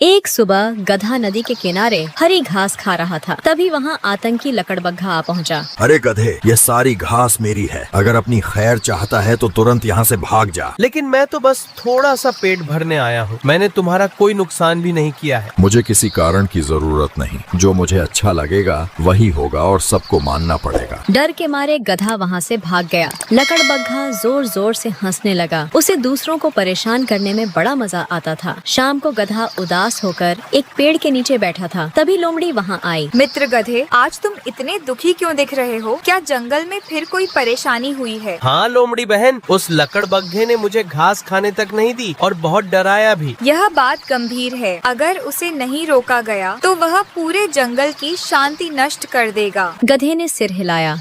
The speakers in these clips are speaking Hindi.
एक सुबह गधा नदी के किनारे हरी घास खा रहा था। तभी वहाँ आतंकी लकड़बग्घा आ पहुँचा। अरे गधे, ये सारी घास मेरी है। अगर अपनी खैर चाहता है तो तुरंत यहाँ से भाग जा। लेकिन मैं तो बस थोड़ा सा पेट भरने आया हूँ। मैंने तुम्हारा कोई नुकसान भी नहीं किया है। मुझे किसी कारण की जरूरत नहीं। जो मुझे अच्छा लगेगा वही होगा और सबको मानना पड़ेगा। डर के मारे गधा वहाँ से भाग गया। लकड़बग्घा जोर जोर से हंसने लगा। उसे दूसरों को परेशान करने में बड़ा मजा आता था। शाम को गधा उदास होकर एक पेड़ के नीचे बैठा था। तभी लोमड़ी वहाँ आई। मित्र गधे, आज तुम इतने दुखी क्यों दिख रहे हो? क्या जंगल में फिर कोई परेशानी हुई है? हाँ लोमड़ी बहन, उस लकड़बग्घे ने मुझे घास खाने तक नहीं दी और बहुत डराया भी। यह बात गंभीर है। अगर उसे नहीं रोका गया तो वह पूरे जंगल की शांति नष्ट कर देगा। गधे ने सिर हिलाया।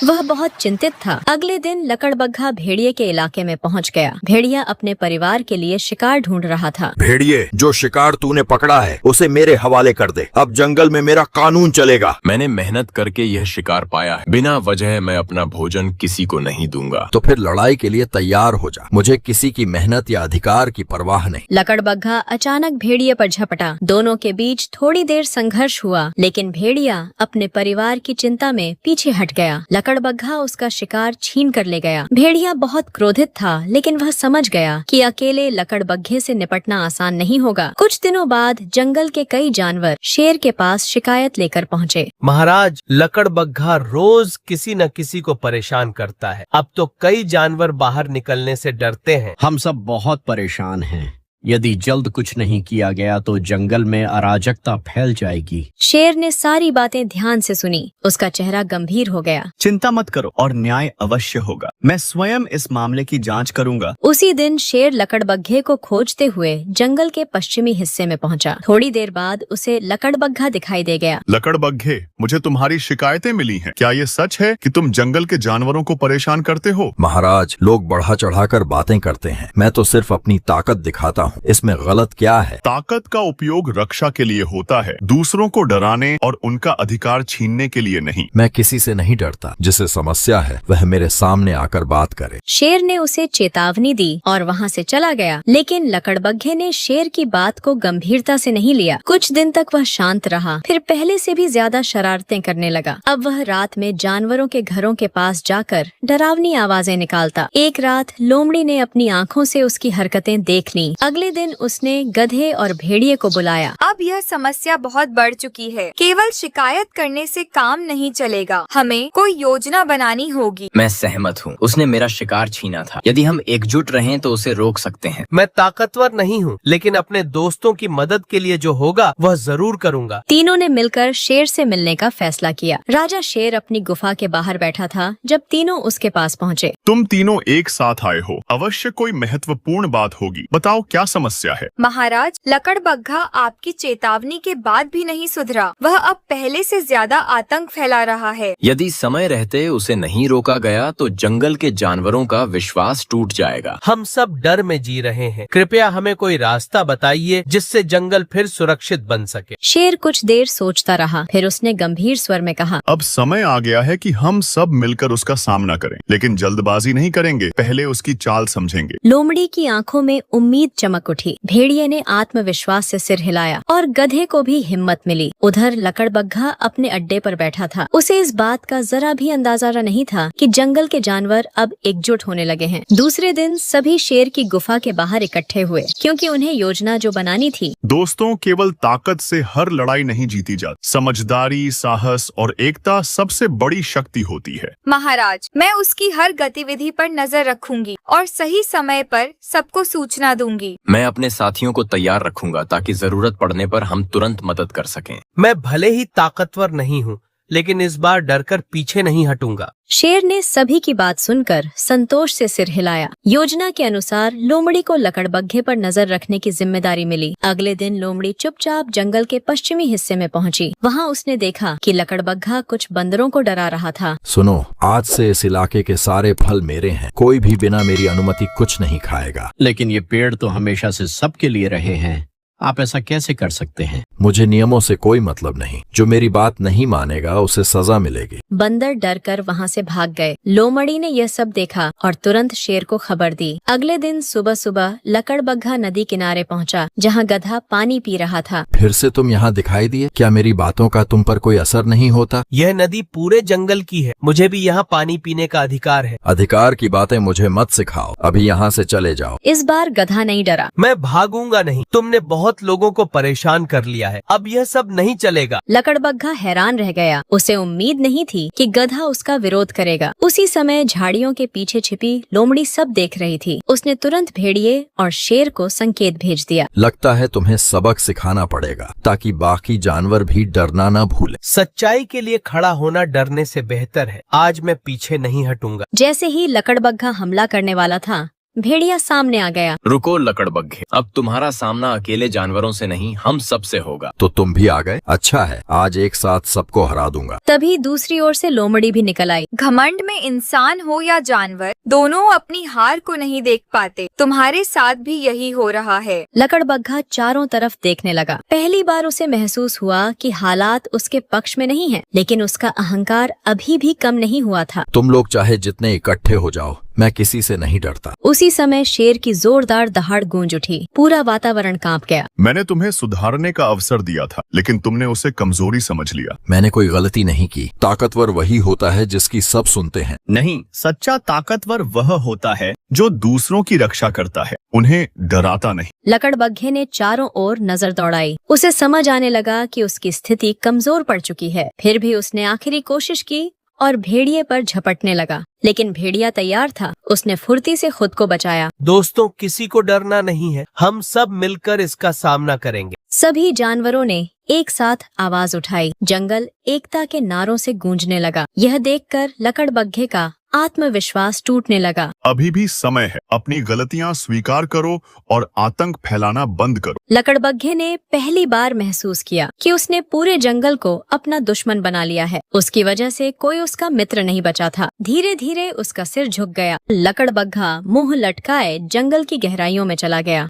वह बहुत चिंतित था। अगले दिन लकड़बग्घा भेड़िए के इलाके में पहुंच गया। भेड़िया अपने परिवार के लिए शिकार ढूंढ रहा था। भेड़िए, जो शिकार तूने पकड़ा है उसे मेरे हवाले कर दे। अब जंगल में मेरा कानून चलेगा। मैंने मेहनत करके यह शिकार पाया है। बिना वजह मैं अपना भोजन किसी को नहीं दूंगा। तो फिर लड़ाई के लिए तैयार हो जा। मुझे किसी की मेहनत या अधिकार की परवाह नहीं। लकड़बग्घा अचानक भेड़िए पर झपटा। दोनों के बीच थोड़ी देर संघर्ष हुआ, लेकिन भेड़िया अपने परिवार की चिंता में पीछे हट गया। लकड़बग्घा उसका शिकार छीन कर ले गया। भेड़िया बहुत क्रोधित था, लेकिन वह समझ गया कि अकेले लकड़बग्घे से निपटना आसान नहीं होगा। कुछ दिनों बाद जंगल के कई जानवर शेर के पास शिकायत लेकर पहुँचे। महाराज, लकड़बग्घा रोज किसी न किसी को परेशान करता है। अब तो कई जानवर बाहर निकलने से डरते हैं। हम सब बहुत परेशान हैं। यदि जल्द कुछ नहीं किया गया तो जंगल में अराजकता फैल जाएगी। शेर ने सारी बातें ध्यान से सुनी। उसका चेहरा गंभीर हो गया। चिंता मत करो और न्याय अवश्य होगा। मैं स्वयं इस मामले की जांच करूंगा। उसी दिन शेर लकड़बग्घे को खोजते हुए जंगल के पश्चिमी हिस्से में पहुंचा। थोड़ी देर बाद उसे लकड़बग्घा दिखाई दे गया। लकड़बग्घे, मुझे तुम्हारी शिकायतें मिली हैं। क्या ये सच है कि तुम जंगल के जानवरों को परेशान करते हो? महाराज, लोग बढ़ा चढ़ाकर बातें करते हैं। मैं तो सिर्फ अपनी ताकत दिखाता हूँ। इसमें गलत क्या है? ताकत का उपयोग रक्षा के लिए होता है, दूसरों को डराने और उनका अधिकार छीनने के लिए नहीं। मैं किसी से नहीं डरता। जिसे समस्या है वह मेरे सामने आकर बात करे। शेर ने उसे चेतावनी दी और वहाँ से चला गया, लेकिन लकड़बग्घे ने शेर की बात को गंभीरता से नहीं लिया। कुछ दिन तक वह शांत रहा, फिर पहले से भी ज्यादा शरारतें करने लगा। अब वह रात में जानवरों के घरों के पास जाकर डरावनी आवाजें निकालता। एक रात लोमड़ी ने अपनी आँखों से उसकी हरकतें देख ली। अगले दिन उसने गधे और भेड़िए को बुलाया। अब यह समस्या बहुत बढ़ चुकी है। केवल शिकायत करने से काम नहीं चलेगा। हमें कोई योजना बनानी होगी। मैं सहमत हूँ। उसने मेरा शिकार छीना था। यदि हम एकजुट रहें तो उसे रोक सकते हैं। मैं ताकतवर नहीं हूँ, लेकिन अपने दोस्तों की मदद के लिए जो होगा वह जरूर करूँगा। तीनों ने मिलकर शेर से मिलने का फैसला किया। राजा शेर अपनी गुफा के बाहर बैठा था जब तीनों उसके पास पहुँचे। तुम तीनों एक साथ आए हो। अवश्य कोई महत्वपूर्ण बात होगी। बताओ क्या समस्या है? महाराज, लकड़बग्घा आपकी चेतावनी के बाद भी नहीं सुधरा। वह अब पहले से ज्यादा आतंक फैला रहा है। यदि समय रहते उसे नहीं रोका गया तो जंगल के जानवरों का विश्वास टूट जाएगा। हम सब डर में जी रहे हैं। कृपया हमें कोई रास्ता बताइए जिससे जंगल फिर सुरक्षित बन सके। शेर कुछ देर सोचता रहा, फिर उसने गंभीर स्वर में कहा, अब समय आ गया है कि हम सब मिलकर उसका सामना करें, लेकिन जल्दबाजी नहीं करेंगे। पहले उसकी चाल समझेंगे। लोमड़ी की आंखों में उम्मीद चमक उठी। भेड़िए ने आत्मविश्वास से सिर हिलाया और गधे को भी हिम्मत मिली। उधर लकड़बग्घा अपने अड्डे पर बैठा था। उसे इस बात का जरा भी अंदाजा नहीं था कि जंगल के जानवर अब एकजुट होने लगे हैं। दूसरे दिन सभी शेर की गुफा के बाहर इकट्ठे हुए, क्योंकि उन्हें योजना जो बनानी थी। दोस्तों, केवल ताकत से हर लड़ाई नहीं जीती जाती। समझदारी, साहस और एकता सबसे बड़ी शक्ति होती है। महाराज, मैं उसकी हर गतिविधि पर नजर रखूंगी और सही समय पर सबको सूचना दूंगी। मैं अपने साथियों को तैयार रखूंगा ताकि जरूरत पड़ने पर हम तुरंत मदद कर सकें। मैं भले ही ताकतवर नहीं हूँ, लेकिन इस बार डरकर पीछे नहीं हटूंगा। शेर ने सभी की बात सुनकर संतोष से सिर हिलाया। योजना के अनुसार लोमड़ी को लकड़बग्घे पर नजर रखने की जिम्मेदारी मिली। अगले दिन लोमड़ी चुपचाप जंगल के पश्चिमी हिस्से में पहुंची। वहां उसने देखा कि लकड़बग्घा कुछ बंदरों को डरा रहा था। सुनो, आज से इस इलाके के सारे फल मेरे हैं। कोई भी बिना मेरी अनुमति कुछ नहीं खाएगा। लेकिन ये पेड़ तो हमेशा से सबके लिए रहे हैं। आप ऐसा कैसे कर सकते हैं? मुझे नियमों से कोई मतलब नहीं। जो मेरी बात नहीं मानेगा उसे सजा मिलेगी। बंदर डर कर वहाँ से भाग गए। लोमड़ी ने यह सब देखा और तुरंत शेर को खबर दी। अगले दिन सुबह सुबह लकड़बग्घा नदी किनारे पहुँचा, जहाँ गधा पानी पी रहा था। फिर से तुम यहाँ दिखाई दिए? क्या मेरी बातों का तुम पर कोई असर नहीं होता? यह नदी पूरे जंगल की है, मुझे भी यहाँ पानी पीने का अधिकार है। अधिकार की बातें मुझे मत सिखाओ, अभी यहाँ से चले जाओ। इस बार गधा नहीं डरा। मैं भागूंगा नहीं, तुमने बहुत लोगों को परेशान कर लिया है, अब यह सब नहीं चलेगा। लकड़बग्घा हैरान रह गया। उसे उम्मीद नहीं थी कि गधा उसका विरोध करेगा। उसी समय झाड़ियों के पीछे छिपी लोमड़ी सब देख रही थी। उसने तुरंत भेड़िए और शेर को संकेत भेज दिया। लगता है तुम्हें सबक सिखाना पड़ेगा ताकि बाकी जानवर भी डरना न भूले। सच्चाई के लिए खड़ा होना डरने से बेहतर है। आज मैं पीछे नहीं हटूंगा। जैसे ही लकड़बग्घा हमला करने वाला था, भेड़िया सामने आ गया। रुको लकड़बग्घे, अब तुम्हारा सामना अकेले जानवरों से नहीं, हम सब से होगा। तो तुम भी आ गए? अच्छा है, आज एक साथ सबको हरा दूंगा। तभी दूसरी ओर से लोमड़ी भी निकल आई। घमंड में इंसान हो या जानवर, दोनों अपनी हार को नहीं देख पाते। तुम्हारे साथ भी यही हो रहा है। लकड़बग्घा चारों तरफ देखने लगा। पहली बार उसे महसूस हुआ कि हालात उसके पक्ष में नहीं है, लेकिन उसका अहंकार अभी भी कम नहीं हुआ था। तुम लोग चाहे जितने इकट्ठे हो जाओ, मैं किसी से नहीं डरता। उसी समय शेर की जोरदार दहाड़ गूंज उठी। पूरा वातावरण कांप गया। मैंने तुम्हें सुधारने का अवसर दिया था, लेकिन तुमने उसे कमजोरी समझ लिया। मैंने कोई गलती नहीं की। ताकतवर वही होता है जिसकी सब सुनते हैं। नहीं, सच्चा ताकतवर वह होता है जो दूसरों की रक्षा करता है, उन्हें डराता नहीं। लकड़बग्घे ने चारों ओर नजर दौड़ाई। उसे समझ आने लगा कि उसकी स्थिति कमजोर पड़ चुकी है। फिर भी उसने आखिरी कोशिश की और भेड़िए पर झपटने लगा, लेकिन भेड़िया तैयार था। उसने फुर्ती से खुद को बचाया। दोस्तों, किसी को डरना नहीं है, हम सब मिलकर इसका सामना करेंगे। सभी जानवरों ने एक साथ आवाज उठाई। जंगल एकता के नारों से गूंजने लगा। यह देखकर लकड़बग्घे का आत्मविश्वास टूटने लगा। अभी भी समय है, अपनी गलतियां स्वीकार करो और आतंक फैलाना बंद करो। लकड़बग्घे ने पहली बार महसूस किया कि उसने पूरे जंगल को अपना दुश्मन बना लिया है। उसकी वजह से कोई उसका मित्र नहीं बचा था। धीरे धीरे उसका सिर झुक गया। लकड़बग्घा मुंह लटकाए जंगल की गहराइयों में चला गया।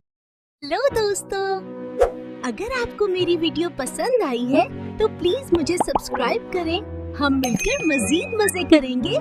हेलो दोस्तों, अगर आपको मेरी वीडियो पसंद आई है तो प्लीज मुझे सब्सक्राइब करें। हम मिलकर मजीद मजे करेंगे।